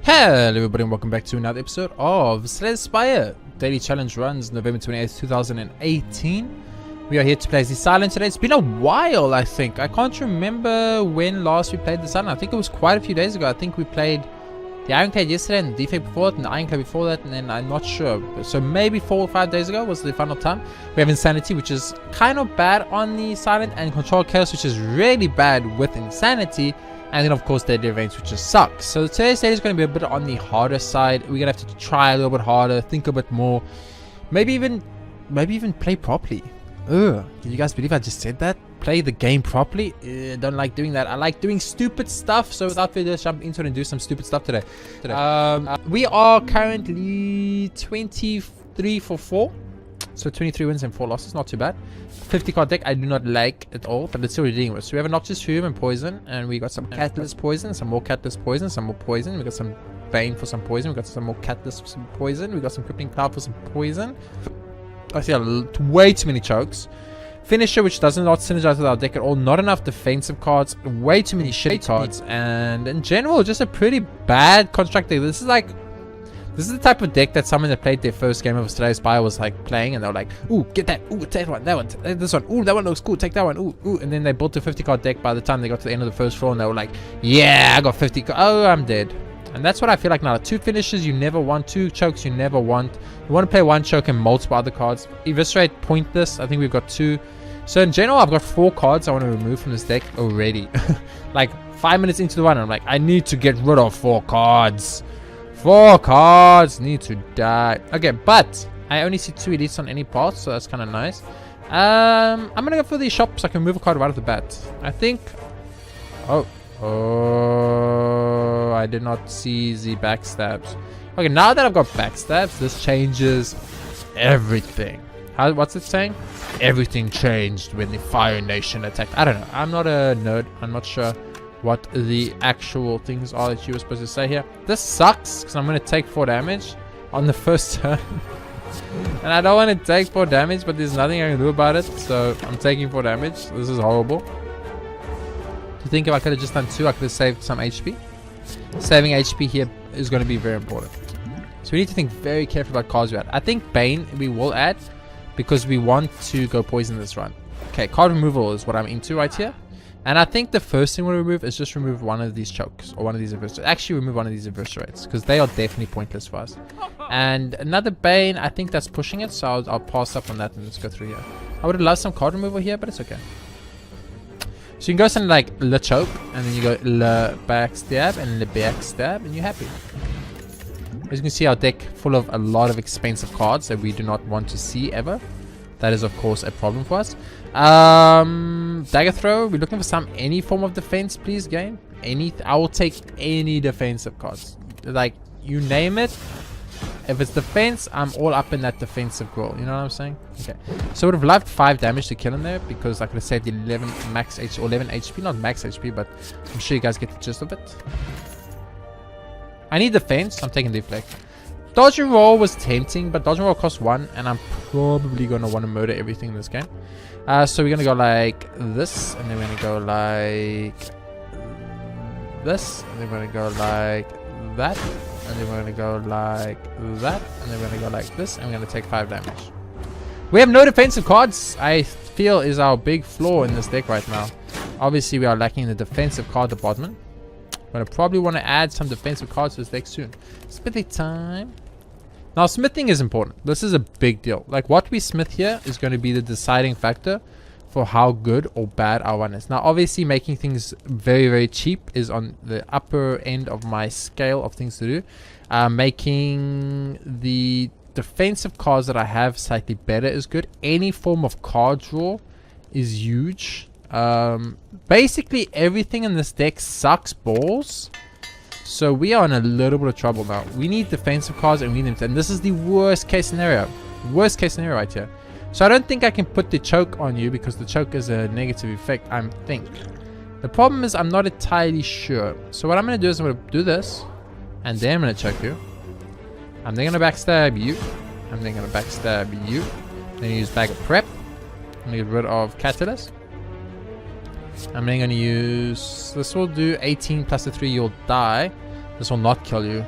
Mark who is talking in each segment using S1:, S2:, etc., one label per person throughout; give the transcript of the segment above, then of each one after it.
S1: Hello everybody and welcome back to another episode of Slay the Spire. Daily challenge runs November 28th, 2018. We are here to play as the Silent today. It's been a while, I think. I can't remember when last we played the Silent. I think it was quite a few days ago. I think we played the Ironclad yesterday and the Defect before that and the Ironclad before that, and then I'm not sure. So maybe 4 or 5 days ago was the final time. We have Insanity, which is kind of bad on the Silent, and Control Chaos, which is really bad with Insanity. And then of course Deadly Events, which just sucks. So today's day is going to be a bit on the harder side. We're going to have to try a little bit harder, think a bit more, maybe even play properly. Ugh, can you guys believe I just said that? Play the game properly? Don't like doing that. I like doing stupid stuff. So without further ado, jump into it and do some stupid stuff today. We are currently 23 for 4. So 23 wins and 4 losses, not too bad. 50 card deck I do not like at all, but let's see what we're dealing with. So we have a Noxious Fume and Poison, and we got some Catalyst Poison, some more Catalyst Poison, some more Poison. We got some Bane for some Poison, we got some more Catalyst for some Poison, we got some Crippling Cloud for some Poison. I see way too many chokes. Finisher, which does not synergize with our deck at all. Not enough defensive cards, way too many shitty cards, and in general, just a pretty bad construct deck. This is the type of deck that someone that played their first game of Slay the Spire was like playing, and they were like, ooh, get that, ooh, take that one, this one, ooh, that one looks cool, take that one, ooh, and then they built a 50 card deck by the time they got to the end of the first floor, and they were like, yeah, I got 50 cards, oh, I'm dead. And that's what I feel like now. 2 finishes you never want, 2 chokes you never want. You want to play 1 choke and multiple other cards. Eviscerate, pointless. I think we've got 2. So in general, I've got 4 cards I want to remove from this deck already. Like 5 minutes into the run, I'm like, I need to get rid of 4 cards. 4 cards need to die. Okay, but I only see 2 elites on any path, so that's kind of nice. I'm gonna go for the shop so I can move a card right off the bat. I think. Oh, I did not see the backstabs. Okay, now that I've got backstabs, this changes everything. What's it saying? Everything changed when the Fire Nation attacked. I don't know. I'm not a nerd. I'm not sure what the actual things are that you were supposed to say here. This sucks because I'm going to take 4 damage on the first turn. And I don't want to take 4 damage, but there's nothing I can do about it. So I'm taking 4 damage. This is horrible. Do you think if I could have just done 2, I could have saved some HP? Saving HP here is going to be very important. So we need to think very carefully about cards we add. I think Bane we will add because we want to go poison this run. Okay, card removal is what I'm into right here. And I think the first thing we'll remove is just remove one of these chokes or one of these eviscerates. Actually, remove one of these eviscerates because they are definitely pointless for us. And another Bane, I think that's pushing it, so I'll pass up on that and just go through here. I would have loved some card removal here, but it's okay. So you can go something like Le Choke, and then you go Le Backstab and Le Backstab, and you're happy. As you can see, our deck full of a lot of expensive cards that we do not want to see ever. That is, of course, a problem for us. Dagger Throw. We're looking for any form of defense, please, game. I will take any defensive cards. Like, you name it. If it's defense, I'm all up in that defensive role. You know what I'm saying? Okay. So I would have loved 5 damage to kill him there because I could have saved 11 max HP, or 11 HP, not max HP, but I'm sure you guys get the gist of it. I need defense. I'm taking deflect. Dodge and roll was tempting, but dodge and roll costs 1, and I'm probably going to want to murder everything in this game. So we're going to go like this, and then we're going to go like this, and then we're going to go like that, and then we're going to go like that, and then we're going to go like this, and we're going to take 5 damage. We have no defensive cards, I feel is our big flaw in this deck right now. Obviously, we are lacking the defensive card department. I'm going to probably want to add some defensive cards to this deck soon. Smithing time. Now, smithing is important. This is a big deal. Like, what we smith here is going to be the deciding factor for how good or bad our one is. Now, obviously, making things very, very cheap is on the upper end of my scale of things to do. Making the defensive cards that I have slightly better is good. Any form of card draw is huge. Basically, everything in this deck sucks balls. So we are in a little bit of trouble now. We need defensive cards and we need them. And this is the worst case scenario. Worst case scenario right here. So I don't think I can put the choke on you because the choke is a negative effect, I think. The problem is I'm not entirely sure. So what I'm going to do is I'm going to do this. And then I'm going to choke you. I'm then going to backstab you. I'm then going to backstab you. Then use Bag of Prep. I'm going to get rid of Catalyst. I'm then going to use... This will do 18 plus the 3, you'll die. This will not kill you.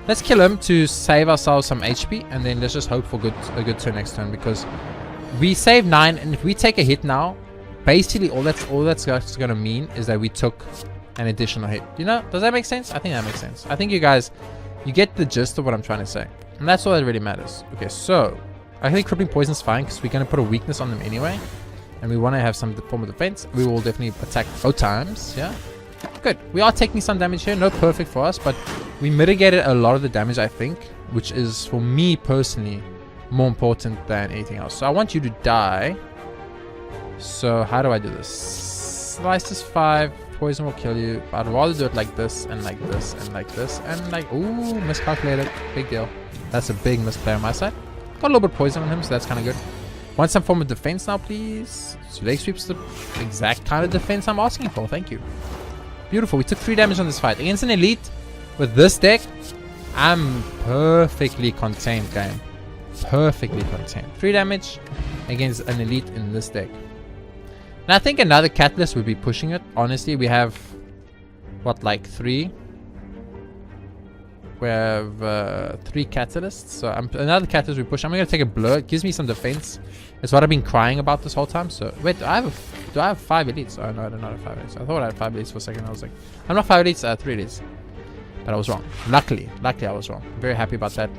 S1: Let's kill him to save ourselves some HP, and then let's just hope for a good turn next turn, because we save 9, and if we take a hit now, basically all that's going to mean is that we took an additional hit. You know, does that make sense? I think that makes sense. I think you guys, you get the gist of what I'm trying to say, and that's all that really matters. Okay, so I think crippling poison is fine because we're going to put a weakness on them anyway, and we want to have some form of defense. We will definitely attack both times. Yeah, good. We are taking some damage here. No perfect for us, but we mitigated a lot of the damage, I think, which is, for me personally, more important than anything else. So I want you to die. So how do I do this? Slice this 5. Poison will kill you. But I'd rather do it like this, and like this, and like this, and like... Ooh, miscalculated. Big deal. That's a big misplay on my side. Got a little bit of poison on him, so that's kind of good. Want some form of defense now, please? So leg sweep's the exact kind of defense I'm asking for. Thank you. Beautiful. We took 3 damage on this fight. Against an elite with this deck, I'm perfectly contained, game. Perfectly contained. 3 damage against an elite in this deck. And I think another catalyst would be pushing it. Honestly, we have what, like 3? We have 3 catalysts. So another catalyst we push. I'm gonna take a blur. It gives me some defense. It's what I've been crying about this whole time. So wait, do I have 5 elites? Oh no, I do not have 5 elites. I thought I had 5 elites for a second. I was like, I'm not 5 elites, 3 elites. But I was wrong. Luckily I was wrong. I'm very happy about that.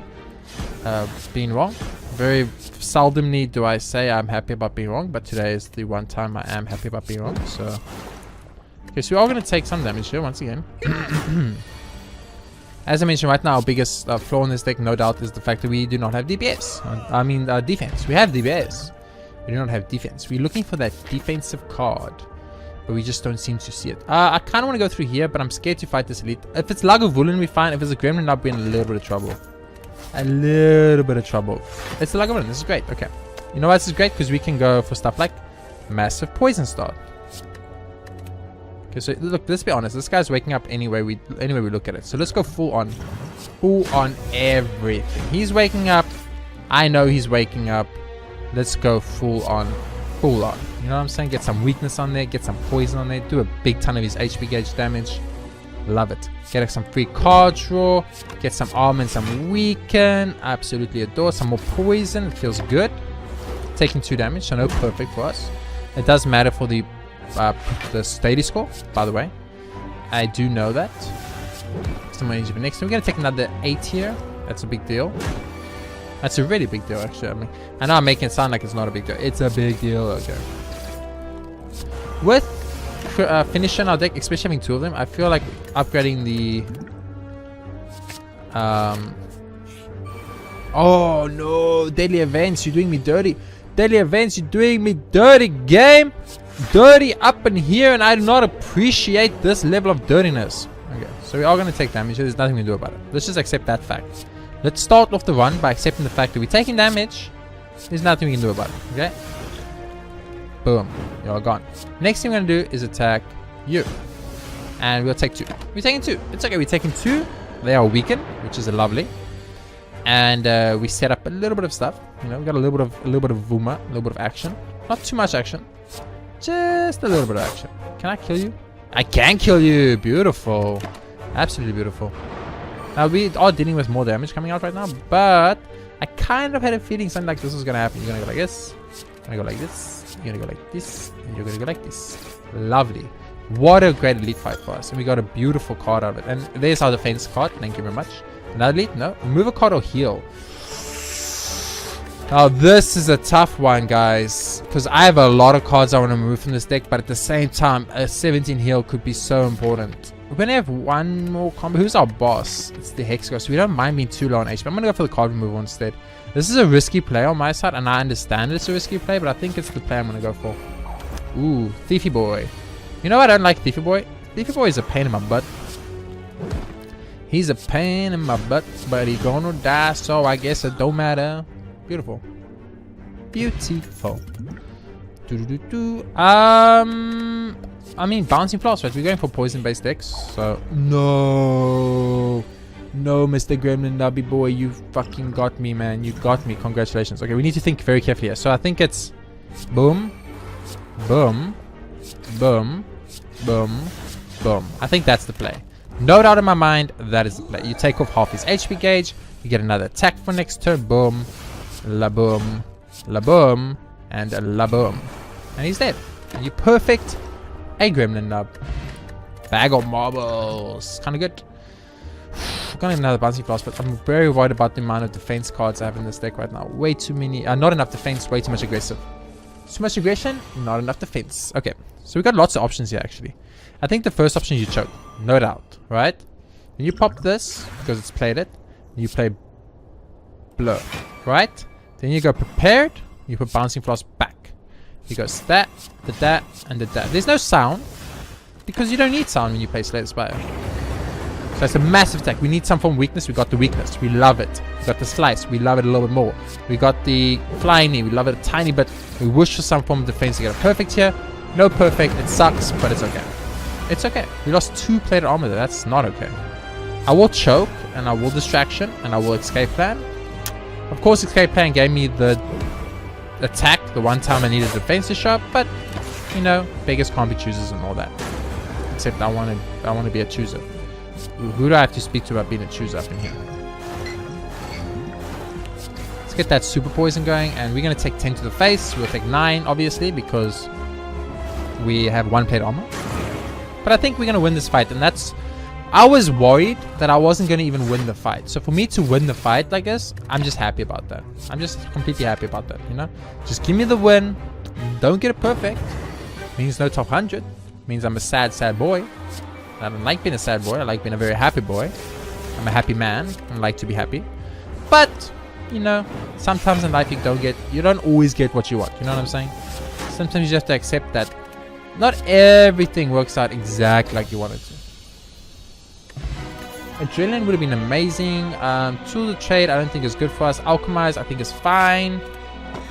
S1: Being wrong. Very seldomly do I say I'm happy about being wrong, but today is the one time I am happy about being wrong. So okay, so we are going to take some damage here once again. As I mentioned, right now our biggest flaw in this deck, no doubt, is the fact that we do not have DPS. I mean defense. We have DPS, we do not have defense. We're looking for that defensive card, but we just don't seem to see it. I kind of want to go through here, but I'm scared to fight this elite. If it's Lagavulin, we're fine. If it's a Gremlin, I'll be in a little bit of trouble. A little bit of trouble. It's the Lagavulin. This is great. Okay. You know why this is great? Because we can go for stuff like massive poison start. Okay, so look, let's be honest. This guy's waking up anyway we look at it. So let's go full on everything. He's waking up. I know he's waking up. Let's go full on. You know what I'm saying? Get some weakness on there. Get some poison on there. Do a big ton of his HP gauge damage. Love it. Get some free card draw. Get some armor and some weaken. Absolutely adore. Some more poison. It feels good. Taking 2 damage, so no perfect for us. It does matter for the daily score, by the way. I do know that. Next, we're gonna take another 8 here. That's a big deal. That's a really big deal, actually. I mean, I know I'm making it sound like it's not a big deal. It's a big deal. Okay. With finisher in our deck, especially having 2 of them, I feel like upgrading the oh no, daily events, you're doing me dirty. Daily events, you're doing me dirty, game. Dirty up in here, and I do not appreciate this level of dirtiness. Okay, so we are going to take damage. There's nothing we can do about it. Let's just accept that fact. Let's start off the run by accepting the fact that we're taking damage. There's nothing we can do about it. Okay, boom, you're gone. Next thing we're going to do is attack you, and we'll take 2. We're taking 2. It's okay. We're taking 2. They are weakened, which is lovely. And we set up a little bit of stuff. You know, we got a little bit of Vuma, a little bit of action. Not too much action, just a little bit of action. Can I kill you? I can kill you. Beautiful, absolutely beautiful. Now we are dealing with more damage coming out right now, but I kind of had a feeling something like this was gonna happen. You're gonna go like this. You're gonna go like this. You're gonna go like this. And you're gonna go like this. Lovely. What a great elite fight for us, and we got a beautiful card out of it. And there's our defense card. Thank you very much. Another elite? No. Remove a card or heal. Now this is a tough one, guys, because I have a lot of cards I want to remove from this deck, but at the same time a 17 heal could be so important. We're going to have one more combo. Who's our boss? It's the Hex Ghost. So we don't mind being too low on HP. I'm going to go for the card removal instead. This is a risky play on my side, and I understand it's a risky play, but I think it's the play I'm going to go for. Ooh, Thiefy Boy. You know I don't like Thiefy Boy? Thiefy Boy is a pain in my butt. He's a pain in my butt, but he's gonna die, so I guess it don't matter. Beautiful. Beautiful. I mean, bouncing floss, right? We're going for poison-based decks, so... No, Mr. Gremlin Nubby Boy, you fucking got me, man. You got me. Congratulations. Okay, we need to think very carefully here. So I think it's... Boom. Boom. Boom. Boom. Boom. I think that's the play. No doubt in my mind, that is the play. You take off half his HP gauge, you get another attack for next turn. Boom, la boom, la boom, and la boom. And he's dead. And you perfect a gremlin nub. Bag of marbles. Kind of good. I'm gonna have another bouncing blast, but I'm very worried about the amount of defense cards I have in this deck right now. Way too many. Not enough defense, way too much aggressive. Too much aggression, not enough defense. Okay, so we got lots of options here actually. I think the first option is you choke, no doubt, right? When you pop this, because it's played it, you play blow, right? Then you go prepared, you put bouncing floss back. You go stat, the that, and the that. There's no sound, because you don't need sound when you play Slay the Spire. So it's a massive attack. We need some form of weakness. We got the weakness. We love it. We got the slice. We love it a little bit more. We got the flying knee. We love it a tiny bit. We wish for some form of defense to get a perfect here. No perfect. It sucks, but it's okay. It's okay. We lost 2 plated armor there. That's not okay. I will choke, and I will distraction, and I will escape plan. Of course, escape plan gave me the attack the one time I needed defense to show up, but you know, beggars can't be choosers and all that. Except I want to be a chooser. Who do I have to speak to about being a chooser up in here? Let's get that super poison going, and we're going to take 10 to the face. We'll take 9, obviously, because we have 1 plate armor. But I think we're going to win this fight, and that's... I was worried that I wasn't going to even win the fight. So for me to win the fight like this, I'm just happy about that. I'm just completely happy about that, you know? Just give me the win. Don't get it perfect. Means no top 100. Means I'm a sad, sad boy. I don't like being a sad boy. I like being a very happy boy. I'm a happy man. I like to be happy. But, you know, sometimes in life you don't always get what you want. You know what I'm saying? Sometimes you have to accept that not everything works out exactly like you want it to. Adrenaline would have been amazing. Tool to trade, I don't think is good for us. Alchemize, I think is fine.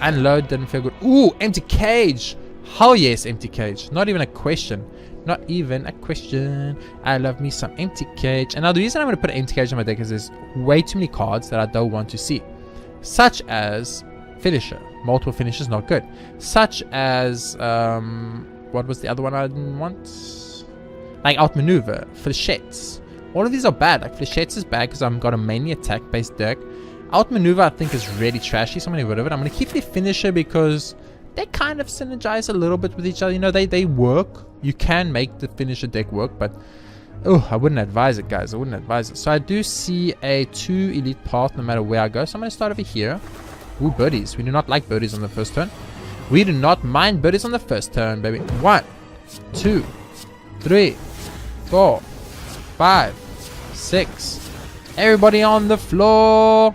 S1: Unload didn't feel good. Ooh, empty cage. Hell yes, empty cage. Not even a question. Not even a question. I love me some empty cage. And now the reason I'm going to put an empty cage on my deck is there's way too many cards that I don't want to see. Such as finisher. Multiple finishers, not good. Such as, what was the other one I didn't want? Like outmaneuver, flechettes. All of these are bad. Like flechettes is bad because I've got a mainly attack based deck. Outmaneuver I think is really trashy, so I'm going to get rid of it. I'm going to keep the finisher because they kind of synergize a little bit with each other. You know, they work. You can make the finisher deck work, but oh, I wouldn't advise it, guys. I wouldn't advise it. So I do see a 2 elite path no matter where I go. So I'm going to start over here. Ooh, birdies. We do not like birdies on the first turn. We do not mind birdies on the first turn, baby. 1, 2, 3, 4, 5, 6. Everybody on the floor.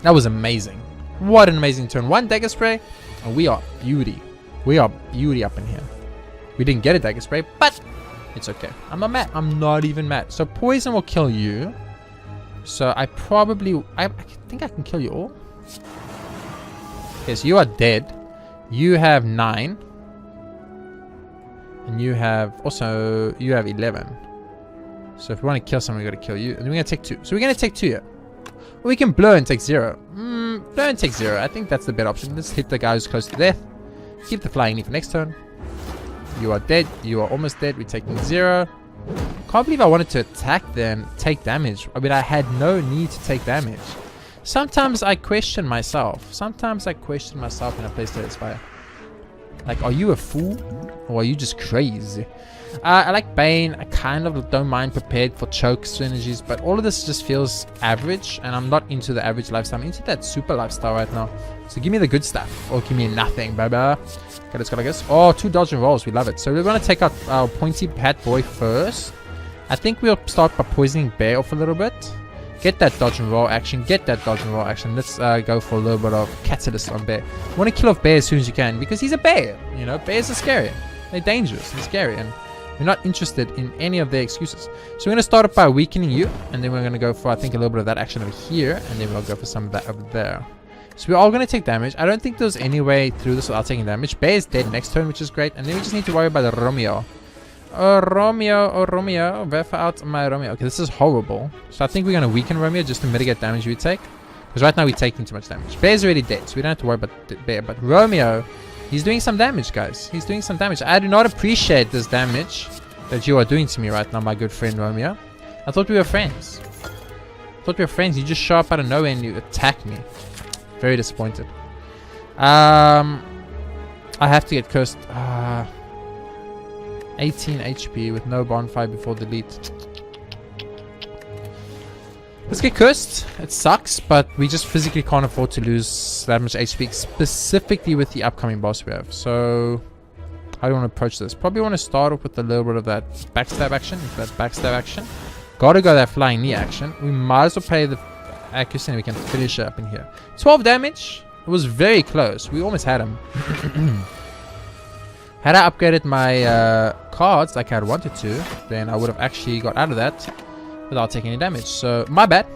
S1: That was amazing. What an amazing turn. 1 dagger spray, and we are beauty. We are beauty up in here. We didn't get a dagger spray, but it's okay. I'm not mad. I'm not even mad. So poison will kill you. So I think I can kill you all. Yes, you are dead. You have 9. And you have 11. So if we want to kill someone, we got to kill you. And we're going to take 2. So we're going to take 2 here. Or we can blow and take 0. Blow and take 0. I think that's the better option. Let's hit the guy who's close to death. Keep the flying knee for next turn. You are dead. You are almost dead. We're taking 0. Can't believe I wanted to attack then, take damage. I mean, I had no need to take damage. Sometimes I question myself. Sometimes I question myself when I play Slay the Spire. Like, are you a fool? Or are you just crazy? I like Bane. I kind of don't mind prepared for choke synergies, but all of this just feels average, and I'm not into the average lifestyle. I'm into that super lifestyle right now. So give me the good stuff, or give me nothing, baby. Okay, let's go like this. Oh, 2 dodge and rolls. We love it. So we're going to take out our pointy hat boy first. I think we'll start by poisoning Bear off a little bit. Get that dodge and roll action. Get that dodge and roll action. Let's go for a little bit of catalyst on Bear. You want to kill off Bear as soon as you can, because he's a bear. You know, bears are scary. They're dangerous and scary, and we're not interested in any of their excuses. So we're going to start off by weakening you, and then we're going to go for, I think, a little bit of that action over here, and then we'll go for some of that over there. So we're all going to take damage. I don't think there's any way through this without taking damage. Bear is dead next turn, which is great, and then we just need to worry about the Romeo. Oh, Romeo, Verf out my Romeo. Okay, this is horrible. So I think we're going to weaken Romeo just to mitigate damage we take, because right now we're taking too much damage. Bear's already dead, so we don't have to worry about Bear, but Romeo, he's doing some damage, guys. He's doing some damage. I do not appreciate this damage. that you are doing to me right now, my good friend Romeo. I thought we were friends. You just show up out of nowhere and you attack me. Very disappointed. I have to get cursed. 18 HP with no bonfire before delete. Let's get cursed. It sucks, but we just physically can't afford to lose that much HP, specifically with the upcoming boss we have. So, how do you want to approach this? Probably want to start off with a little bit of that backstab action. Gotta go that flying knee action. We might as well pay the accuracy and we can finish it up in here. 12 damage. It was very close. We almost had him. Had I upgraded my cards like I had wanted to, then I would have actually got out of that without taking any damage. So, my bad.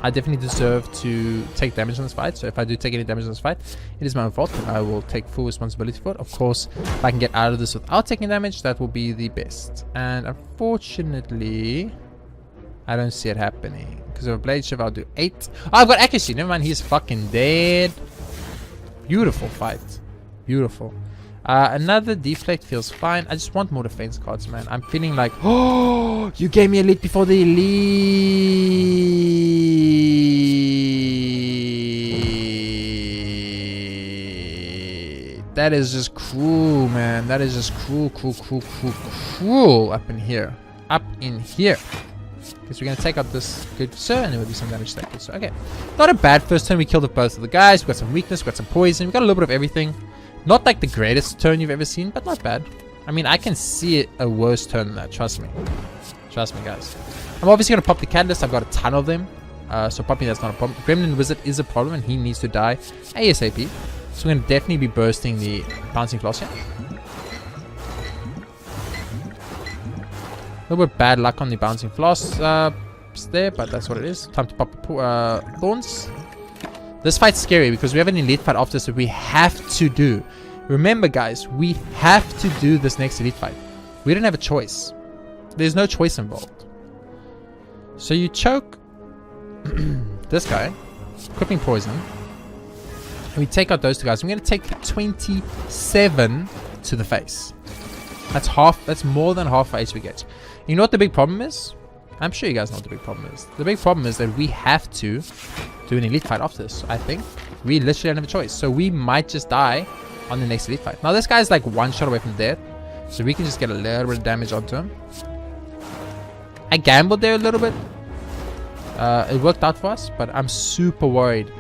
S1: I definitely deserve to take damage in this fight. So, if I do take any damage in this fight, it is my own fault. And I will take full responsibility for it. Of course, if I can get out of this without taking damage, that will be the best. And unfortunately, I don't see it happening. Because of a blade shift, I'll do 8. Oh, I've got accuracy. Never mind, he's fucking dead. Beautiful fight. Beautiful. Another deflect feels fine. I just want more defense cards, man. I'm feeling like, oh, you gave me elite before the elite. That is just cruel, man. That is just cruel up in here. Because we're going to take out this good sir, and there will be some damage to that good sir. Okay. Not a bad first turn. We killed both of the guys. We got some weakness. We got some poison. We got a little bit of everything. Not like the greatest turn you've ever seen, but not bad. I mean, I can see a worse turn than that. Trust me. Trust me, guys. I'm obviously going to pop the catalyst. I've got a ton of them. So popping that's not a problem. Gremlin Wizard is a problem, and he needs to die ASAP. So we're going to definitely be bursting the Bouncing Floss here. A little bit bad luck on the Bouncing Floss there, but that's what it is. Time to pop Thorns. This fight's scary because we have an elite fight after this that we have to do. Remember, guys, we have to do this next elite fight. We don't have a choice. There's no choice involved. So you choke this guy, equipping poison, and we take out those two guys. I'm going to take 27 to the face. That's half. That's more than half our HP gauge. You know what the big problem is? I'm sure you guys know what the big problem is. The big problem is that we have to do an elite fight after this. I think we literally don't have a choice. So we might just die on the next elite fight. Now this guy's like one shot away from death, so we can just get a little bit of damage onto him. I gambled there a little bit. It worked out for us, but I'm super worried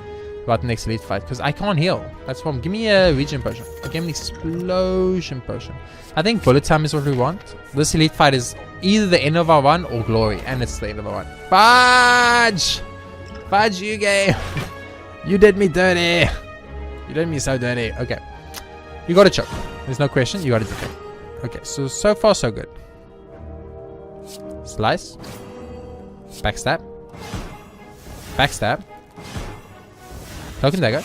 S1: about the next elite fight because I can't heal. That's why. Give me a regen potion. Give me an explosion potion. I think bullet time is what we want. This elite fight is either the end of our run or glory, and it's the end of our run. Fudge! Fudge, you game! You did me dirty! You did me so dirty. Okay. You gotta choke. There's no question. You gotta defend. Okay, so far so good. Slice. Backstab. Backstab. Token dagger.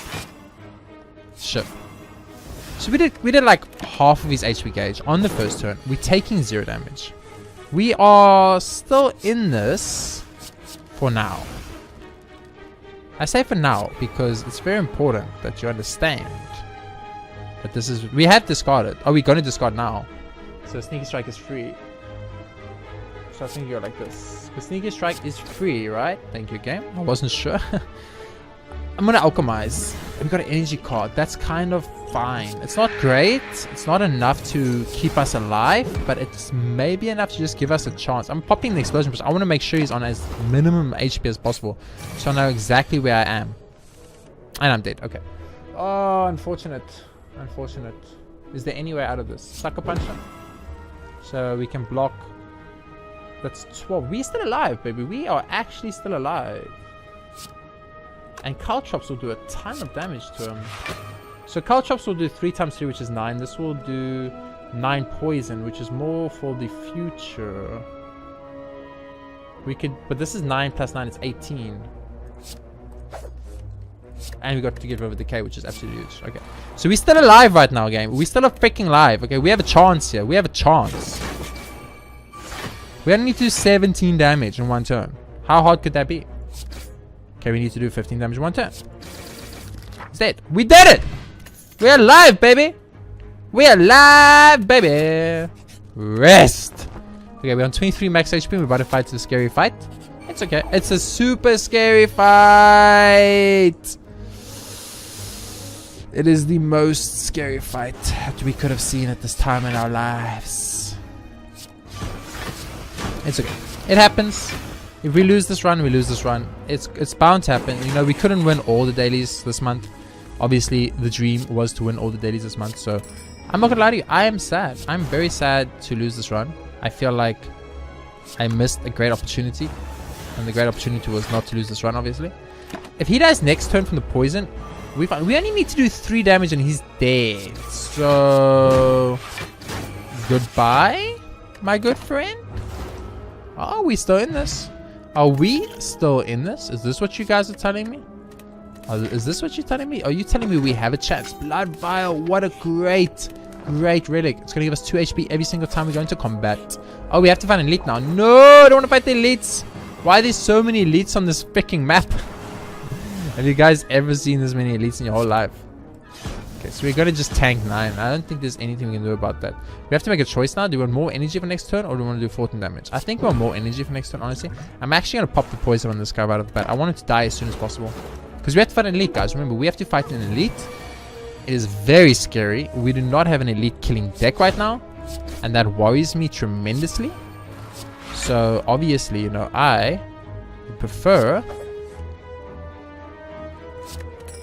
S1: Shit. So we did like half of his HP gauge on the first turn. We're taking 0 damage. We are still in this for now. I say for now because it's very important that you understand that this is, we have discarded. Are we going to discard now? So Sneaky Strike is free. So I think you're like this. The Sneaky Strike is free, right? Thank you, game. I wasn't sure. I'm gonna alchemize. We got an energy card. That's kind of fine. It's not great. It's not enough to keep us alive, but it's maybe enough to just give us a chance. I'm popping the explosion because I want to make sure he's on as minimum HP as possible, so I know exactly where I am. And I'm dead. Okay. Oh, unfortunate. Unfortunate. Is there any way out of this? Sucker punch him. So we can block. That's 12. We're still alive, baby. We are actually still alive. And Caltrops will do a ton of damage to him. So Caltrops will do 3 times 3, which is 9. This will do 9 poison, which is more for the future. We could, but this is 9 plus 9, it's 18. And we got to get rid of decay, which is absolutely huge. Okay. So we're still alive right now, game. We still are freaking alive. Okay, we have a chance here. We have a chance. We only need to do 17 damage in 1 turn. How hard could that be? Okay, we need to do 15 damage in 1 turn. It's dead. We did it! We're alive, baby! We're alive, baby! Rest. Okay, we're on 23 max HP. We're about to fight the scary fight. It's okay. It's a super scary fight. It is the most scary fight that we could have seen at this time in our lives. It's okay. It happens. If we lose this run, we lose this run. It's bound to happen. You know, we couldn't win all the dailies this month. Obviously, the dream was to win all the dailies this month. So, I'm not gonna lie to you. I am sad. I'm very sad to lose this run. I feel like I missed a great opportunity. And the great opportunity was not to lose this run, obviously. If he dies next turn from the poison, we only need to do 3 damage and he's dead. So, goodbye, my good friend. Are we still in this? Are we still in this? Is this what you guys are telling me? Is this what you're telling me? Are you telling me we have a chance? Blood Vial, what a great relic. It's going to give us 2 HP every single time we go into combat. Oh, we have to find an elite now. No, I don't want to fight the elites. Why are there so many elites on this freaking map? Have you guys ever seen this many elites in your whole life? Okay, so we're gonna just tank 9. I don't think there's anything we can do about that. We have to make a choice now. Do we want more energy for next turn or do we want to do 14 damage? I think we want more energy for next turn, honestly. I'm actually gonna pop the poison on this guy right off the bat. I want him to die as soon as possible. Because we have to fight an elite, guys. Remember, we have to fight an elite. It is very scary. We do not have an elite killing deck right now. And that worries me tremendously. So, obviously, you know, I would prefer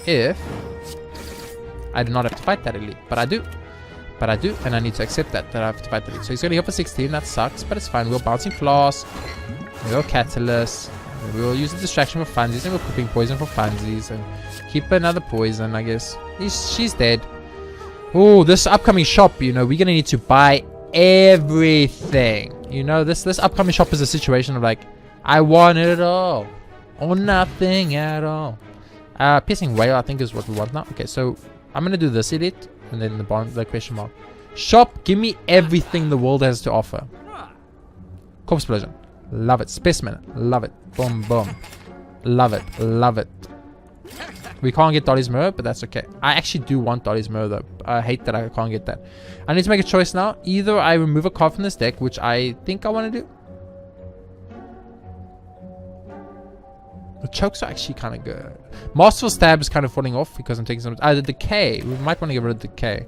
S1: if I do not have to fight that elite. But I do. And I need to accept that I have to fight the elite. So he's going to heal for 16. That sucks, but it's fine. We'll Bouncing Flask. We'll Catalyst. We'll use the distraction for funsies. And we'll cooking poison for funsies. And keep another poison, I guess. She's dead. Oh, this upcoming shop, you know, we're going to need to buy everything. You know, this upcoming shop is a situation of like, I want it all. Or nothing at all. Piercing Whale, I think, is what we want now. Okay, so I'm going to do this elite. And then the question mark. Shop, give me everything the world has to offer. Corpse Explosion. Love it. Specimen. Love it. Boom, boom. Love it. Love it. We can't get Dolly's Mirror, but that's okay. I actually do want Dolly's Mirror, though. I hate that I can't get that. I need to make a choice now. Either I remove a card from this deck, which I think I want to do. The chokes are actually kind of good. Masterful Stab is kind of falling off because I'm taking some... the Decay. We might want to get rid of the Decay.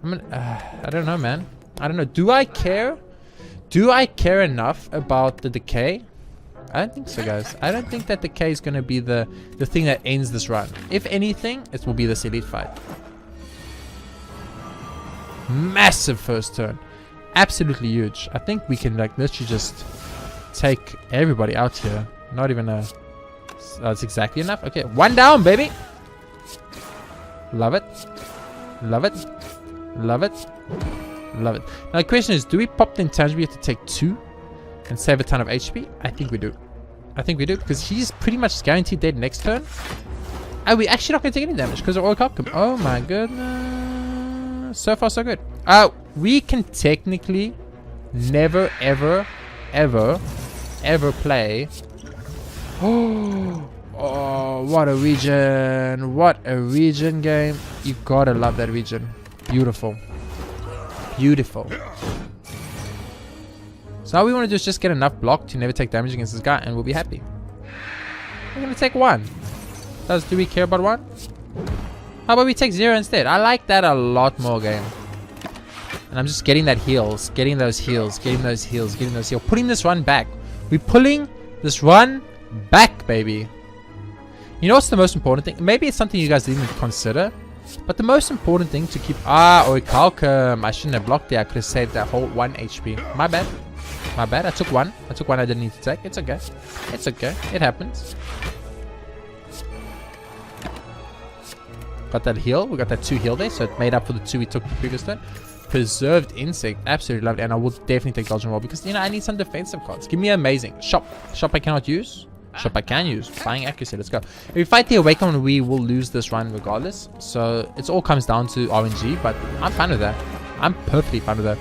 S1: I don't know, man. I don't know. Do I care? Do I care enough about the Decay? I don't think so, guys. I don't think that Decay is going to be the thing that ends this run. If anything, it will be this elite fight. Massive first turn. Absolutely huge. I think we can like literally just take everybody out here. Not even a... That's exactly enough. Okay, 1 down, baby. Love it. Love it. Love it. Love it. Now the question is, do we pop the intangible? We have to take 2 and save a ton of HP? I think we do. I think we do, because he's pretty much guaranteed dead next turn. And we actually not going to take any damage because of Oil Calcum. Oh my goodness. So far, so good. We can technically never, ever, ever, ever play... Oh, what a region. What a region game. You gotta love that region. Beautiful. Beautiful. So all we want to do is just get enough block to never take damage against this guy and we'll be happy. We're gonna take 1. Do we care about 1? How about we take 0 instead? I like that a lot more, game. And I'm just getting that heals. Getting those heals. Getting those heals. Getting those heals. Putting this run back. We're pulling this run back, baby. You know what's the most important thing? Maybe it's something you guys didn't consider, but the most important thing to keep... Orichalcum. I shouldn't have blocked there. I could have saved that whole 1 HP. My bad. My bad. I took 1. I took 1 I didn't need to take. It's okay. It's okay. It happens. Got that heal. We got that 2 heal there, so it made up for the 2 we took the previous turn. Preserved Insect. Absolutely loved it. And I will definitely take Dodge and Roll because, you know, I need some defensive cards. Give me amazing. Shop. Shop I cannot use. Shop I can use. Flying Accuracy. Let's go. If we fight the Awaken, we will lose this run regardless. So it all comes down to RNG, but I'm fine with that. I'm perfectly fine with that.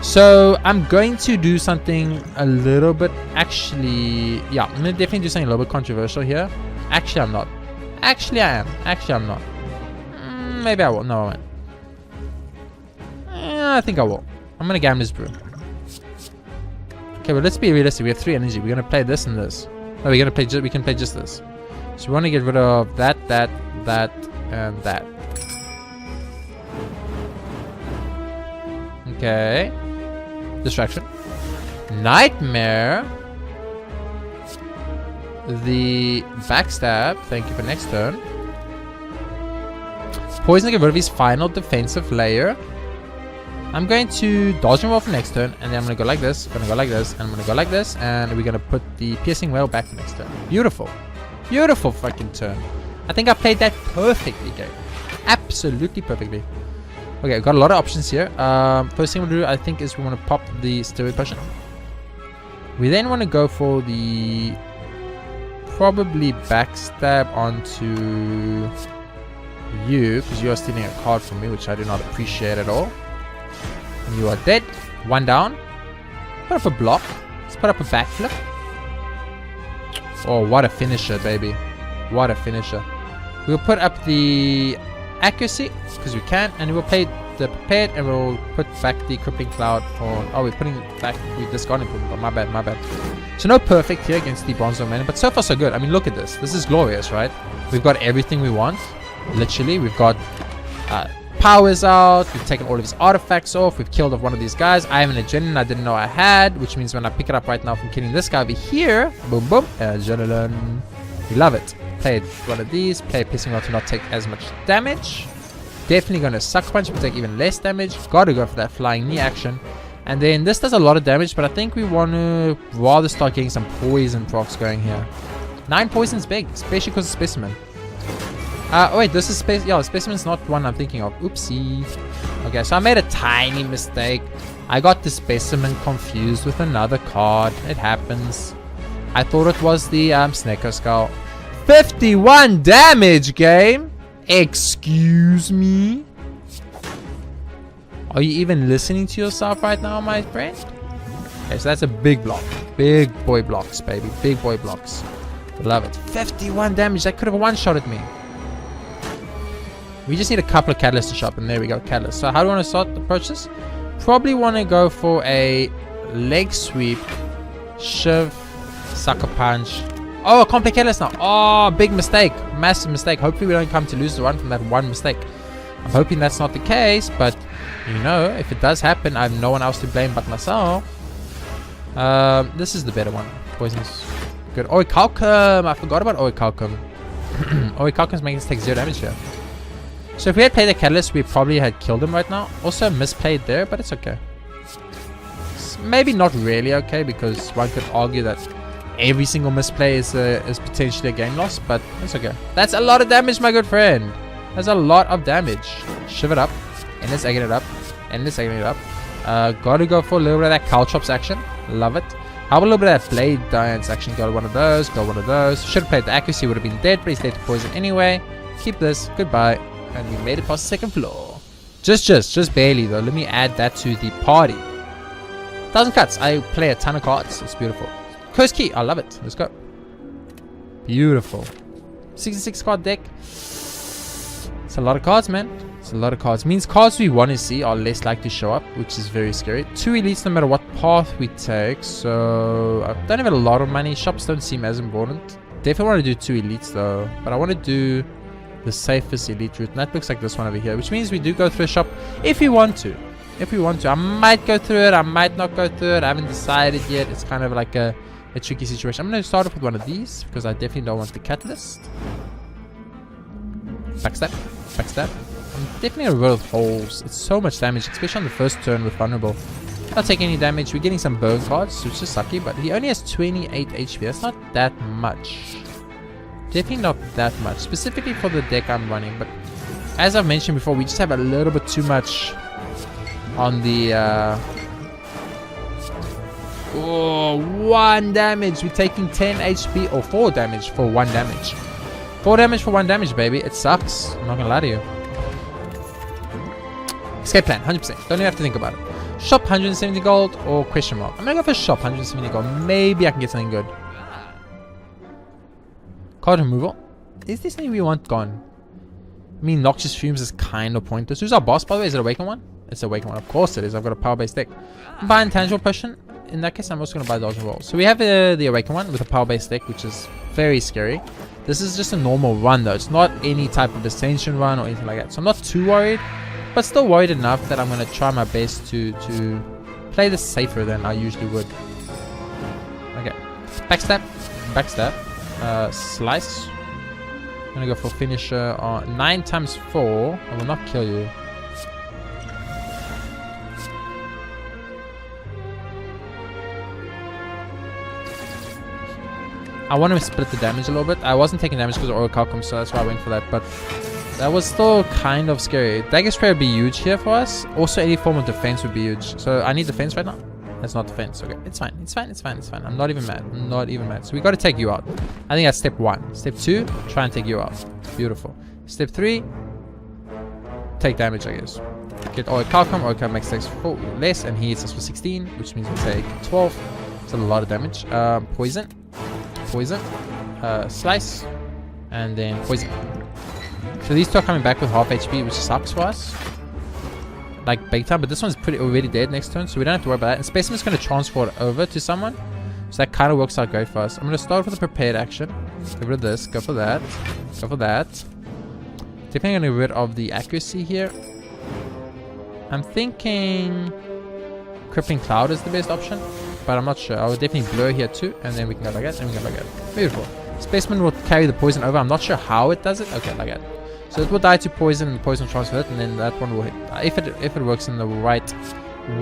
S1: So I'm going to do something a little bit... Actually, yeah, I'm going to definitely do something a little bit controversial here. Actually, I'm not. Actually, I am. Actually, I'm not. Maybe I will. No, I won't. I think I will. I'm gonna Gambler's Brew. Okay, well let's be realistic. We have 3 energy. We're gonna play this and this. No, we can play just this. So we want to get rid of that, and that. Okay. Distraction. Nightmare. The backstab. Thank you for next turn. Poison to get rid of his final defensive layer. I'm going to dodge him off next turn, and then I'm going to go like this, and I'm going to go like this, and we're going to put the piercing whale back next turn. Beautiful. Beautiful fucking turn. I think I played that perfectly, game. Absolutely perfectly. Okay, we've got a lot of options here. First thing we'll do, I think, is we want to pop the steroid potion. We then want to go for the probably backstab onto you, because you are stealing a card from me, which I do not appreciate at all. And you are dead. 1 down. Put up a block. Let's put up a backflip. Oh, what a finisher, baby. What a finisher. We'll put up the accuracy, because we can, and we'll play the prepared, and we'll put back the crippling cloud on. Oh, we're putting it back. We discarded it. Oh, my bad. So no perfect here against the bronze domain, but so far so good. I mean, look at this. This is glorious, right? We've got everything we want. Literally, we've got powers out. We've taken all of his artifacts off. We've killed off one of these guys. I have an adrenaline I didn't know I had, which means when I pick it up right now from killing this guy over here, boom, boom, adrenaline. We love it. Play one of these. Play pissing out to not take as much damage. Definitely going to suck punch, but take even less damage. Got to go for that flying knee action. And then this does a lot of damage, but I think we want to rather start getting some poison procs going here. 9 poison's big, especially because of specimen. Oh wait, this is specimen's not one I'm thinking of. Oopsie. Okay, so I made a tiny mistake. I got the specimen confused with another card. It happens. I thought it was the Snecko Skull. 51 damage, game. Excuse me. Are you even listening to yourself right now, my friend? Okay, so that's a big block. Big boy blocks, baby. Big boy blocks. Love it. 51 damage. That could have one-shotted me. We just need a couple of catalysts to sharpen. There we go, catalyst. So how do we want to start the approach? Probably want to go for a leg sweep, shiv, sucker punch. Oh, I can't play catalyst now. Oh, big mistake. Massive mistake. Hopefully we don't come to lose the run from that one mistake. I'm hoping that's not the case, but you know, if it does happen, I have no one else to blame but myself. This is the better one. Poison's good. Orichalcum. I forgot about Orichalcum. Orichalcum's making us take 0 damage here. So if we had played the catalyst, we probably had killed him right now. Also misplayed there, but it's okay. It's maybe not really okay, because one could argue that every single misplay is potentially a game loss, but it's okay. That's a lot of damage, my good friend. That's a lot of damage. Shiv it up. And let's egg it up. And let's egg it up. Gotta go for a little bit of that Caltrops action. Love it. How about a little bit of that Blade Dance action? Got one of those. Got one of those. Should have played the accuracy. Would have been dead, but he's dead to poison anyway. Keep this. Goodbye. And we made it past the 2nd floor. Just barely though. Let me add that to the party. 1,000 cuts. I play a ton of cards. It's beautiful. Curse Key. I love it. Let's go. Beautiful. 66 card deck. It's a lot of cards, man. It's a lot of cards. Means cards we want to see are less likely to show up, which is very scary. 2 elites no matter what path we take. So I don't have a lot of money. Shops don't seem as important. Definitely want to do 2 elites though. But I want to do the safest elite route, and that looks like this one over here, which means we do go through a shop if we want to. I might go through it, I might not go through it. I haven't decided yet. It's kind of like a tricky situation. I'm going to start off with one of these because I definitely don't want the catalyst. Backstab. I'm definitely a roll of holes. It's so much damage, especially on the first turn with vulnerable. Not taking any damage. We're getting some burn cards, which is sucky, but he only has 28 HP. That's not that much. Definitely not that much, specifically for the deck I'm running. But as I've mentioned before, we just have a little bit too much on the... Oh, 1 damage. We're taking 10 HP or 4 damage for 1 damage. 4 damage for 1 damage, baby. It sucks. I'm not gonna lie to you. Escape plan, 100%. Don't even have to think about it. Shop 170 gold or question mark. I'm gonna go for shop 170 gold. Maybe I can get something good. Card removal. Is this something we want gone? I mean, Noxious Fumes is kind of pointless. Who's our boss, by the way? Is it Awaken one? It's Awaken one. Of course it is. I've got a power-based deck. Buy Intangible Potion. In that case, I'm also going to buy Dodge and Roll. So we have the Awaken one with a power-based deck, which is very scary. This is just a normal run though. It's not any type of Ascension run or anything like that. So I'm not too worried, but still worried enough that I'm going to try my best to play this safer than I usually would. Okay. Backstab. Backstab. Slice. I'm going to go for finisher on 9 times 4. I will not kill you. I want to split the damage a little bit. I wasn't taking damage because of Orichalcum, so that's why I went for that. But that was still kind of scary. Dagger Spray would be huge here for us. Also, any form of defense would be huge. So I need defense right now. That's not defense. Okay, it's fine. It's fine. It's fine. It's fine. I'm not even mad. I'm not even mad. So we got to take you out. I think that's step 1. Step 2, try and take you out. Beautiful. Step 3, take damage, I guess. Get Orichalcum. Orichalcum makes takes less, and he hits us for 16, which means we'll take 12. It's a lot of damage. Poison. Slice, and then poison. So these two are coming back with half HP, which sucks for us, like big time. But this one's pretty already dead next turn, so we don't have to worry about that. And Specimen's going to transport over to someone, so that kind of works out great for us. I'm going to start with a prepared action. Get rid of this. Go for that. Go for that. Definitely going to get rid of the accuracy here. I'm thinking Crippling Cloud is the best option, but I'm not sure. I would definitely blur here too, and then we can go like that, and we can go like that. Beautiful. Spaceman will carry the poison over. I'm not sure how it does it. Okay, like that. So it will die to poison, and the poison transfer it, and then that one will hit. If it works in the right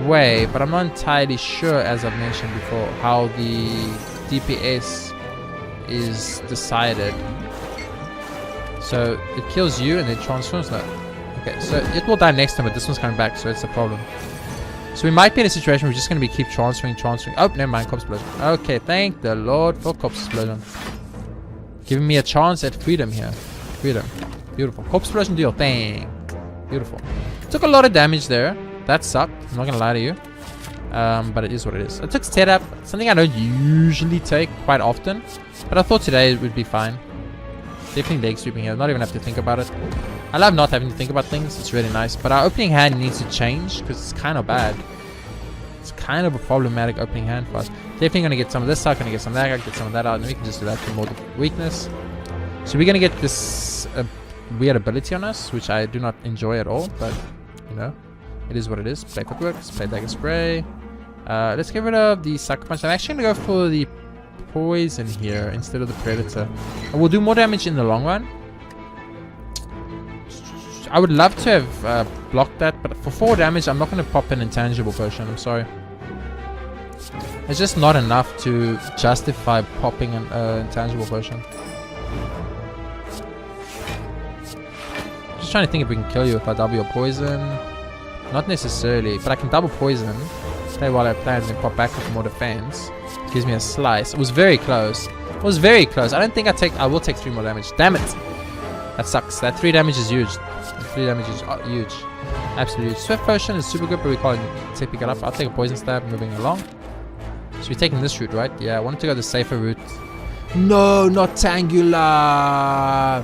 S1: way, but I'm not entirely sure, as I've mentioned before, how the DPS is decided. So it kills you and then transforms. No. Okay, so it will die next time, but this one's coming back, so it's a problem. So we might be in a situation where we're just going to be keep transferring. Oh, never mind. Corpse Explosion. Okay, thank the Lord for Corpse Explosion. Giving me a chance at freedom here. Freedom. Beautiful. Corpse Explosion, do your thing. Beautiful. Took a lot of damage there. That sucked. I'm not going to lie to you. But it is what it is. I took setup. Something I don't usually take quite often. But I thought today it would be fine. Definitely leg sweeping here. Not even have to think about it. I love not having to think about things. It's really nice. But our opening hand needs to change because it's kind of bad. It's kind of a problematic opening hand for us. Definitely going to get some of this out. Going to get some of that out. Get some of that out. And we can just do that for more weakness. So we're going to get this weird ability on us, which I do not enjoy at all. But, you know, it is what it is. Play Footworks. Play Dagger Spray. Let's get rid of the Sucker Punch. I'm actually going to go for the Poison here instead of the Predator. We'll do more damage in the long run. I would love to have blocked that, but for 4 damage, I'm not going to pop an Intangible Potion. I'm sorry. It's just not enough to justify popping an Intangible Potion. Just trying to think if we can kill you if I double your poison. Not necessarily, but I can double poison. Play while I play and then pop back with more defense. Gives me a slice. It was very close. It was very close. I don't think I will take 3 more damage. Damn it! That sucks. That 3 damage is huge. 3 damage is huge. Absolutely huge. Swift Potion is super good, but we can't pick it up. I'll take a Poison Stab moving along. So we're taking this route, right? Yeah, I wanted to go the safer route. No, not Tangular!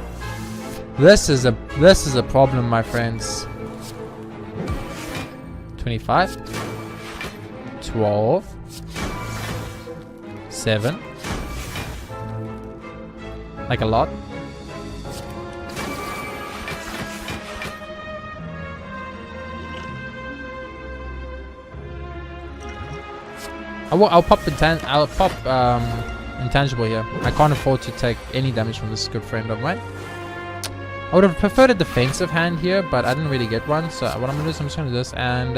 S1: This is a problem, my friends. 25. 12. 7. Like a lot. I'll pop Intangible here. I can't afford to take any damage from this good friend of mine. I would have preferred a defensive hand here, but I didn't really get one. So what I'm gonna do is I'm just gonna do this and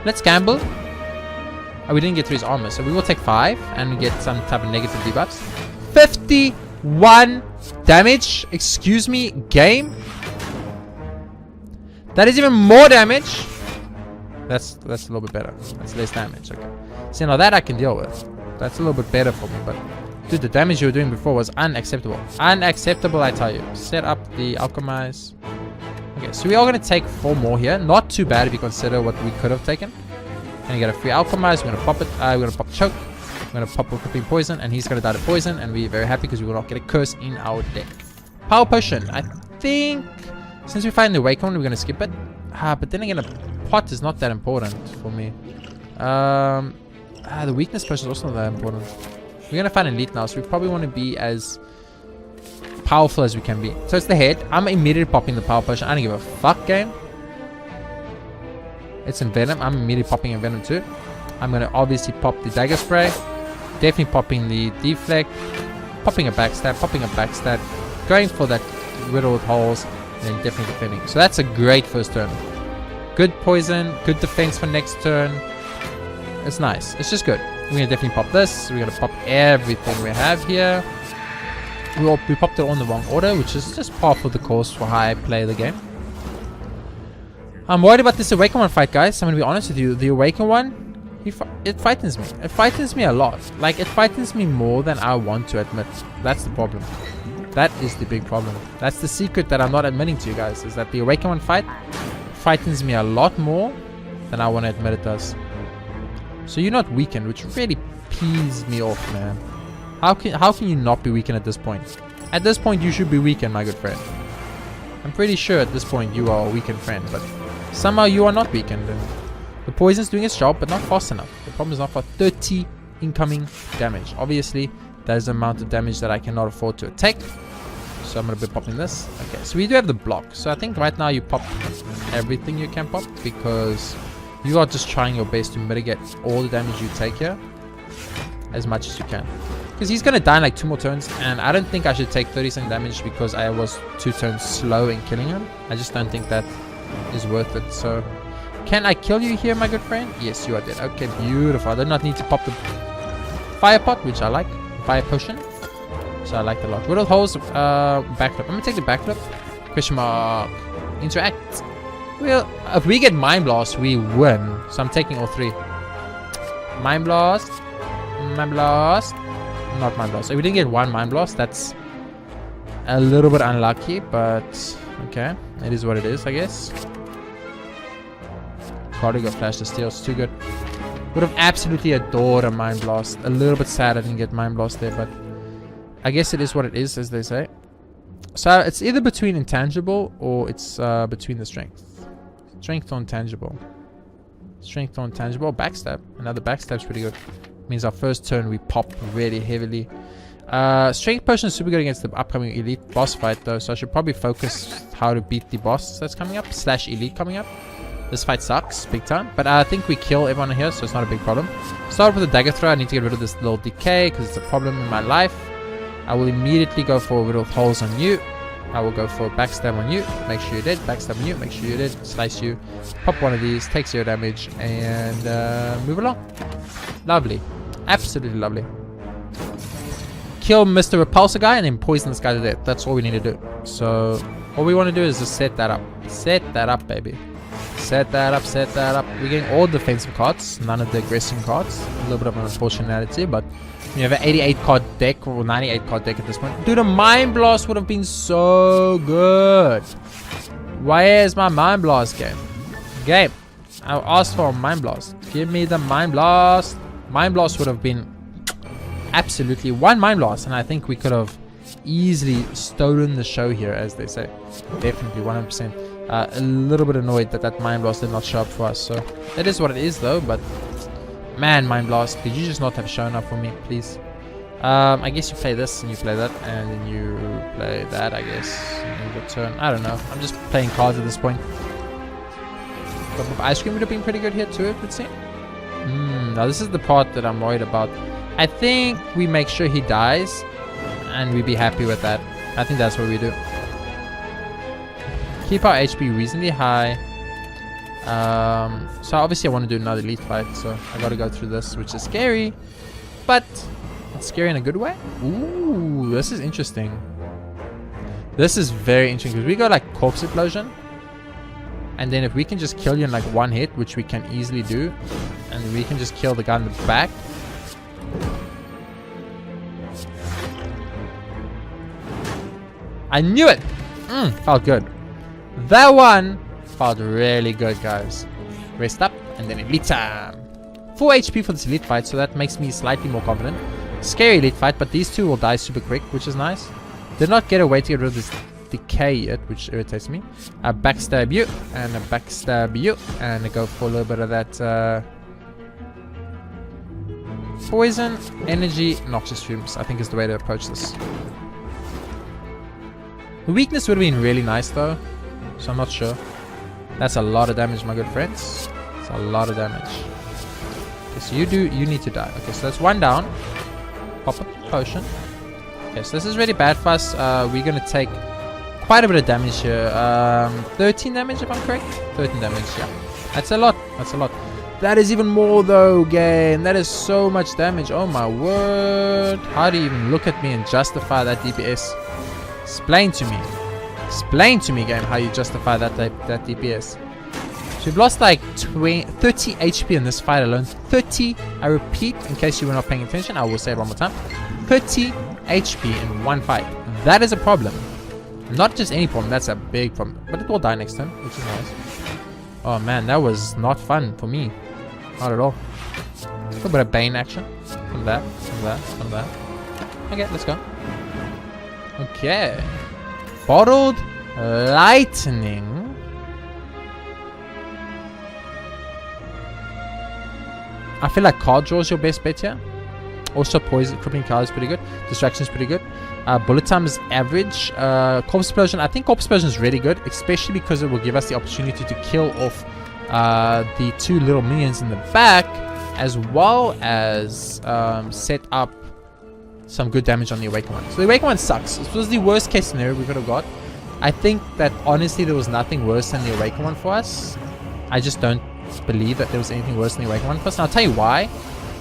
S1: let's gamble. Oh, we didn't get through his armor, so we will take 5 and get some type of negative debuffs. 51 damage. Excuse me, game. That is even more damage. That's a little bit better. That's less damage. Okay. See, now that I can deal with. That's a little bit better for me, but dude, the damage you were doing before was unacceptable. Unacceptable, I tell you. Set up the Alchemize. Okay, so we are going to take 4 more here. Not too bad if you consider what we could have taken. And you get a free Alchemize. We're going to pop it. We're going to pop Choke. We're going to pop Crippling Poison. And he's going to die to Poison. And we're very happy because we will not get a Curse in our deck. Power Potion. I think since we find the Awaken, we're going to skip it. But then again, pot is not that important for me. The weakness potion is also not that important. We're gonna find an elite now, so we probably want to be as powerful as we can be. So it's the head. I'm immediately popping the power potion. I don't give a fuck, game. It's in venom. I'm immediately popping in venom too. I'm gonna obviously pop the dagger spray. Definitely popping the deflect. Popping a backstab. Going for that riddle with holes, and then definitely defending. So that's a great first turn. Good poison, good defense for next turn. It's nice. It's just good. We're gonna definitely pop this. We're gonna pop everything we have here. We popped it all in the wrong order, which is just par for the course for how I play the game. I'm worried about this Awaken one fight, guys. I'm gonna be honest with you. The Awaken one, it frightens me. It frightens me a lot. Like, it frightens me more than I want to admit. That's the problem. That is the big problem. That's the secret that I'm not admitting to you guys, is that the Awaken one fight frightens me a lot more than I want to admit it does. So you're not weakened, which really pees me off, man. How can you not be weakened at this point? At this point, you should be weakened, my good friend. I'm pretty sure at this point you are a weakened friend, but somehow you are not weakened. And the poison's doing its job, but not fast enough. The problem is not for 30 incoming damage. Obviously, that is the amount of damage that I cannot afford to take. So I'm going to be popping this. Okay, so we do have the block. So I think right now you pop everything you can pop, because you are just trying your best to mitigate all the damage you take here as much as you can. Because he's going to die in like 2 more turns, and I don't think I should take 30% damage because I was 2 turns slow in killing him. I just don't think that is worth it. So, can I kill you here, my good friend? Yes, you are dead. Okay, beautiful. I do not need to pop the fire pot, which I like. Fire potion. So I like it a lot. Riddle holes, backflip. I'm going to take the backflip. Question mark. Interact. Well, if we get Mind Blast, we win. So I'm taking all 3. Mind Blast. Mind Blast. Not Mind Blast. So we didn't get 1 Mind Blast. That's a little bit unlucky, but okay. It is what it is, I guess. Cardi got Flash to Steal. It's too good. Would have absolutely adored a Mind Blast. A little bit sad I didn't get Mind Blast there, but I guess it is what it is, as they say. So it's either between Intangible or it's between the Strength. Strength or Intangible. Strength or Intangible. Backstab. Another backstab's pretty good. Means our first turn we pop really heavily. Strength potion is super good against the upcoming elite boss fight though, so I should probably focus how to beat the boss that's coming up, / elite coming up. This fight sucks big time, but I think we kill everyone here, so it's not a big problem. Start with a dagger throw. I need to get rid of this little decay because it's a problem in my life. I will immediately go for riddle holes on you. I will go for backstab on you. Make sure you're dead. Backstab on you. Make sure you're dead. Slice you. Pop one of these. Take 0 damage and move along. Lovely. Absolutely lovely. Kill Mr. Repulsor guy and then poison this guy to death. That's all we need to do. So all we want to do is just set that up. Set that up, baby. Set that up. Set that up. We're getting all defensive cards. None of the aggressive cards. A little bit of an unfortunality, but you have an 88 card deck or 98 card deck at this point. Dude, a Mind Blast would have been so good. Where's my Mind Blast game? Game. I asked for a Mind Blast. Give me the Mind Blast. Mind Blast would have been absolutely 1 Mind Blast, and I think we could have easily stolen the show here, as they say. Definitely 100%. A little bit annoyed that that Mind Blast did not show up for us. So it is what it is, though. But man, Mind Blast, could you just not have shown up for me, please? I guess you play this and you play that, and then you play that, I guess. And you turn. I don't know. I'm just playing cards at this point. Ice cream would have been pretty good here too, it would seem. Now this is the part that I'm worried about. I think we make sure he dies, and we be happy with that. I think that's what we do. Keep our HP reasonably high. So obviously I want to do another elite fight, so I got to go through this, which is scary, but it's scary in a good way. Ooh, this is interesting. This is very interesting because we got like corpse explosion. And then if we can just kill you in like 1 hit, which we can easily do, and we can just kill the guy in the back. I knew it! Felt good. That one felt really good, guys. Rest up, and then elite time. 4 HP for this elite fight, so that makes me slightly more confident. Scary elite fight, but these two will die super quick, which is nice. Did not get a way to get rid of this decay it, which irritates me. I backstab you, and I backstab you, and I go for a little bit of that poison, energy, noxious fumes. I think is the way to approach this. The weakness would have been really nice though, so I'm not sure. That's a lot of damage, my good friends. It's a lot of damage. Okay, so you need to die. Okay, so that's one down. Pop a potion. Okay, so this is really bad for us. We're gonna take quite a bit of damage here. 13 damage if I'm correct. 13 damage, yeah. That's a lot. That's a lot. That is even more though, game. That is so much damage. Oh my word. How do you even look at me and justify that DPS? Explain to me. Explain to me, game, how you justify that DPS. So we've lost like 30 HP in this fight alone. 30, I repeat, in case you were not paying attention, I will say it one more time. 30 HP in one fight. That is a problem. Not just any problem, that's a big problem. But it will die next turn, which is nice. Oh man, that was not fun for me. Not at all. A little bit of Bane action. From that, from that, from that. Okay, let's go. Okay. Bottled Lightning. I feel like card draw is your best bet here. Also poison, crippling card is pretty good. Distraction is pretty good. Bullet time is average. Corpse Explosion, I think Corpse Explosion is really good, especially because it will give us the opportunity to kill off the two little minions in the back, as well as set up some good damage on the Awakened one. So the Awakened one sucks. This was the worst case scenario we could have got. I think that honestly there was nothing worse than the Awakened one for us. I just don't believe that there was anything worse than the Awakened one for us. And I'll tell you why.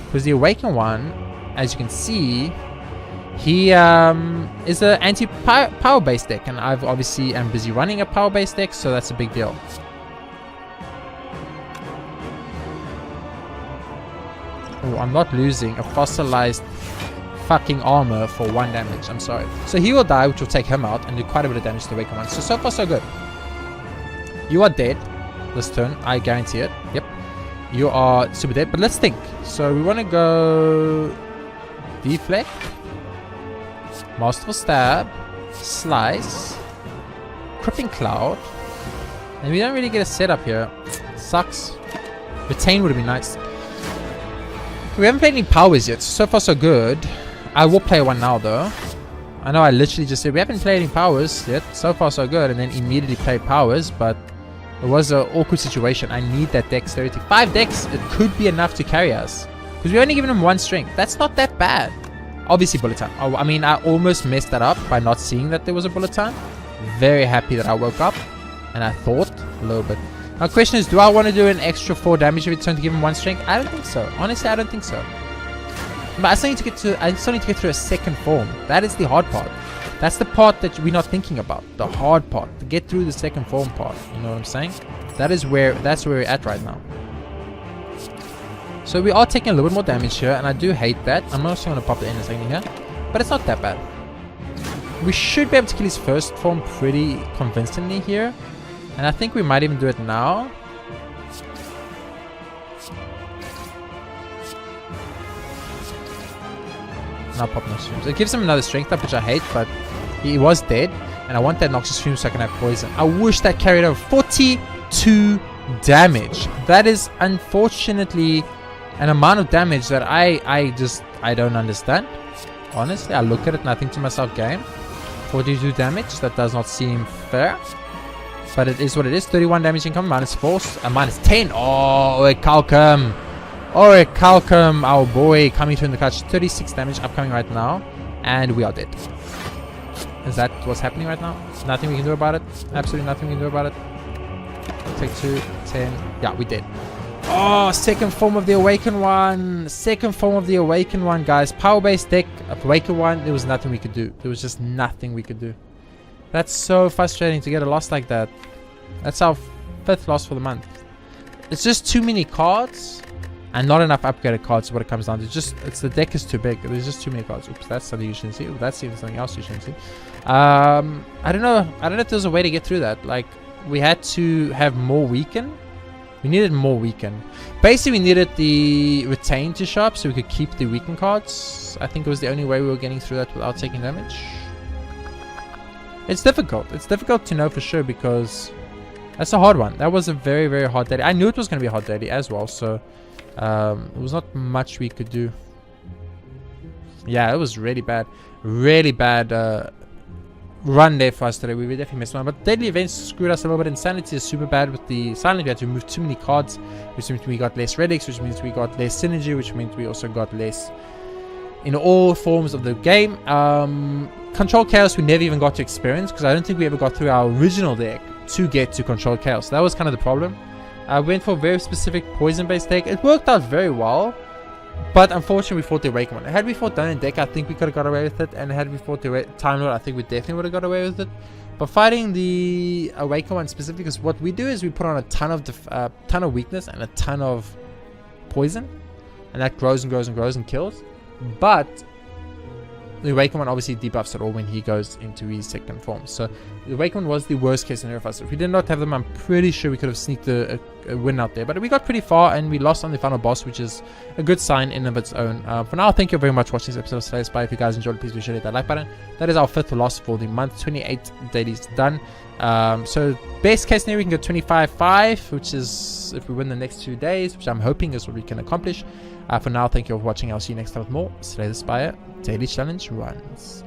S1: Because the Awakened one, as you can see, he is an anti-power based deck, and I've obviously am busy running a power based deck, so that's a big deal. Oh, I'm not losing a fossilized fucking armor for 1 damage. I'm sorry. So he will die, which will take him out and do quite a bit of damage to the Awakened one. So far so good. You are dead this turn, I guarantee it. Yep. You are super dead, but let's think. So we want to go deflect, masterful stab, slice, crippling cloud, and we don't really get a setup here. Sucks. Retain would have been nice. We haven't played any powers yet. So far so good. I will play one now though. I know I literally just said we haven't played any powers yet. So far so good, and then immediately play powers, but it was an awkward situation. I need that dexterity. 5 dex, it could be enough to carry us. Because we only given him 1 strength. That's not that bad. Obviously bullet time. Oh, I mean, I almost messed that up by not seeing that there was a bullet time. Very happy that I woke up and I thought a little bit. Now question is, do I want to do an extra 4 damage every turn to give him 1 strength? I don't think so. Honestly, I don't think so. But I still need to get through a second form. That is the hard part. That's the part that we're not thinking about. The hard part. To get through the second form part. You know what I'm saying? That's where we're at right now. So we are taking a little bit more damage here, and I do hate that. I'm also going to pop it in a second here. But it's not that bad. We should be able to kill his first form pretty convincingly here. And I think we might even do it now. Now pop Noxious Fumes. It gives him another strength up, which I hate, but he was dead. And I want that Noxious Fumes so I can have poison. I wish that carried over 42 damage. That is unfortunately an amount of damage that I don't understand. Honestly, I look at it and I think to myself, game, 42 damage, that does not seem fair. But it is what it is. 31 damage income, -4, minus 10. Oh, Calcum. Oh, Calcum, our boy, coming through in the clutch. 36 damage upcoming right now. And we are dead. Is that what's happening right now? Nothing we can do about it. Absolutely nothing we can do about it. Take 2, 10. Yeah, we did. Oh, second form of the Awakened one. Second form of the Awakened one, guys. Power-based deck of Awakened one. There was nothing we could do. There was just nothing we could do. That's so frustrating to get a loss like that. That's our 5th loss for the month. It's just too many cards and not enough upgraded cards is what it comes down to. It's the deck is too big. There's just too many cards. Oops, that's something you shouldn't see. Oops, that's even something else you shouldn't see. I don't know if there's a way to get through that. Like, we had to have more weaken. We needed more weaken. Basically, we needed the retain to show up so we could keep the weaken cards. I think it was the only way we were getting through that without taking damage. It's difficult. It's difficult to know for sure because that's a hard one. That was a very, very hard daily. I knew it was going to be a hard daily as well, so there was not much we could do. Yeah, it was really bad. Really bad run there for us today. We were definitely missing one. But daily events screwed us a little bit. Insanity is super bad with the silent. We had to remove too many cards, which means we got less relics, which means we got less synergy, which means we also got less in all forms of the game. Control Chaos we never even got to experience because I don't think we ever got through our original deck to get to Control Chaos. That was kind of the problem. I went for a very specific poison based deck. It worked out very well, but unfortunately we fought the Awakened one. Had we fought Done in deck, I think we could have got away with it, and had we fought the Time Lord, I think we definitely would have got away with it. But fighting the Awakened one specifically, because what we do is we put on a ton of weakness and a ton of poison, and that grows and grows and grows and kills. But the Awakened one obviously debuffs it all when he goes into his second form. So the Awakened one was the worst case scenario for us. If we did not have them, I'm pretty sure we could have sneaked a win out there. But we got pretty far and we lost on the final boss, which is a good sign in of its own. For now, thank you very much for watching this episode of Slay the Spire. If you guys enjoyed it, please be sure to hit that like button. That is our 5th loss for the month. 28 dailies done. So best case scenario, we can go 25-5, which is if we win the next 2 days, which I'm hoping is what we can accomplish. For now, thank you all for watching. I'll see you next time with more Slay the Spire Daily Challenge runs.